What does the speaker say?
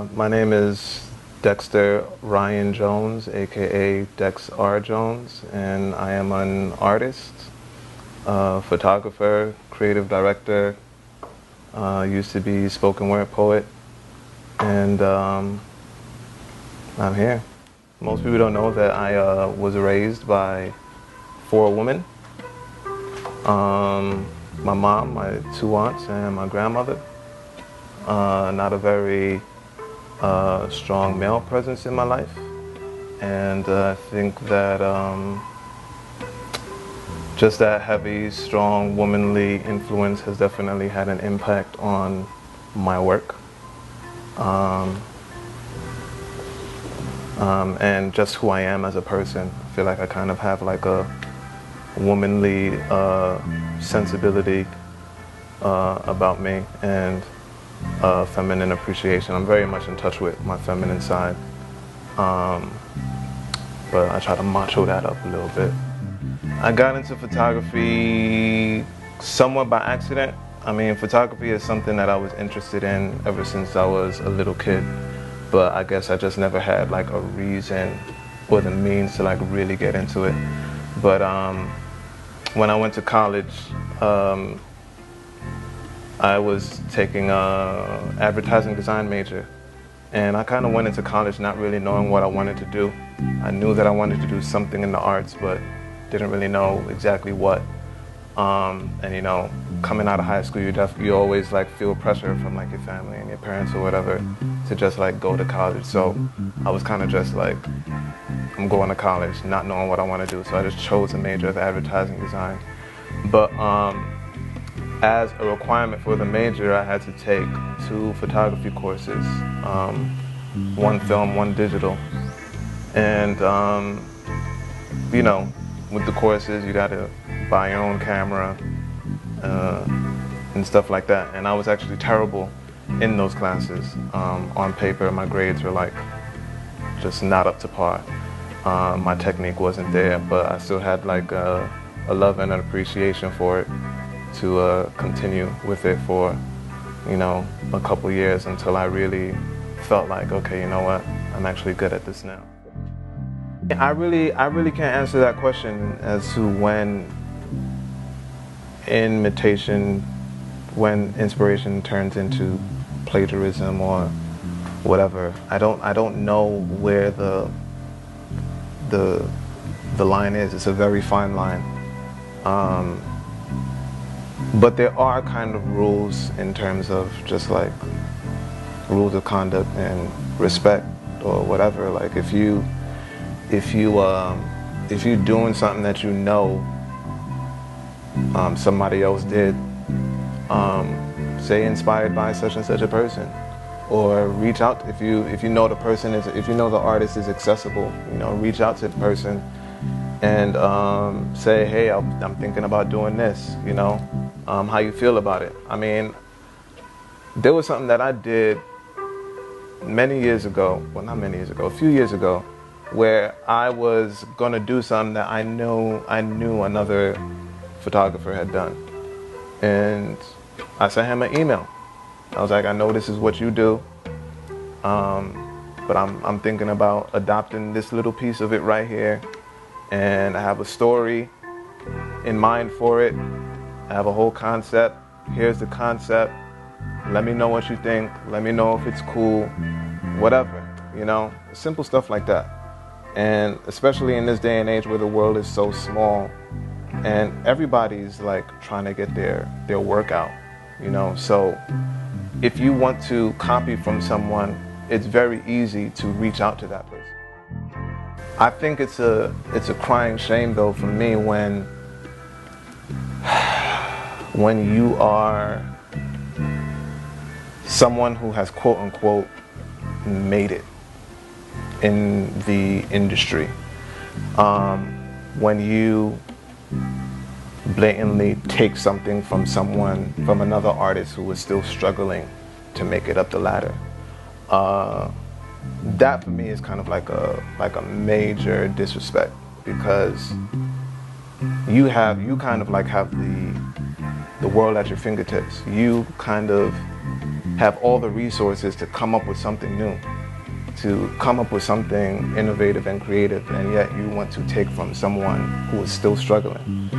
My name is Dexter Ryan Jones, aka Dex R Jones, and I am an artist, photographer, creative director, used to be spoken word poet, and I'm here. Most people don't know that I was raised by 4 women. My mom, my 2 aunts, and my grandmother. Not a very strong male presence in my life, and I think that just that heavy, strong, womanly influence has definitely had an impact on my work, and just who I am as a person. I feel like I kind of have like a womanly sensibility about me, and feminine appreciation. I'm very much in touch with my feminine side, but I try to macho that up a little bit. I got into photography somewhat by accident. I mean, photography is something that I was interested in ever since I was a little kid, but I guess I just never had like a reason or the means to like really get into it. But when I went to college, I was taking an advertising design major, and I kind of went into college not really knowing what I wanted to do. I knew that I wanted to do something in the arts, but didn't really know exactly what. And you know, coming out of high school, you always like feel pressure from like your family and your parents or whatever to just like go to college. So I was kind of just like, I'm going to college, not knowing what I want to do. So I just chose a major of advertising design. But as a requirement for the major, I had to take 2 photography courses, 1 film, 1 digital. And, you know, with the courses, you got to buy your own camera and stuff like that. And I was actually terrible in those classes. On paper, my grades were like just not up to par. My technique wasn't there, but I still had like a love and an appreciation for it, to continue with it for, you know, a couple years until I really felt like, okay, you know what, I'm actually good at this now. I really can't answer that question as to when inspiration turns into plagiarism or whatever. I don't know where the line is. It's a very fine line. But there are kind of rules in terms of just like rules of conduct and respect or whatever. Like if you're doing something that you know somebody else did, say inspired by such and such a person, or reach out if you know the person is, if you know the artist is accessible, you know, reach out to the person and say, hey, I'm thinking about doing this, you know. How you feel about it. I mean, there was something that I did many years ago, well not many years ago, a few years ago, where I was gonna do something that I knew another photographer had done. And I sent him an email. I was like, I know this is what you do, but I'm thinking about adopting this little piece of it right here, and I have a story in mind for it. I have a whole concept. Here's the concept. Let me know what you think. Let me know if it's cool. Whatever, you know, simple stuff like that. And especially in this day and age where the world is so small and everybody's like trying to get their work out, you know. So if you want to copy from someone, it's very easy to reach out to that person. I think it's a crying shame though for me when you are someone who has quote unquote made it in the industry, when you blatantly take something from another artist who is still struggling to make it up the ladder. That for me is kind of like a major disrespect, because you kind of like have the world at your fingertips. You kind of have all the resources to come up with something new, to come up with something innovative and creative, and yet you want to take from someone who is still struggling.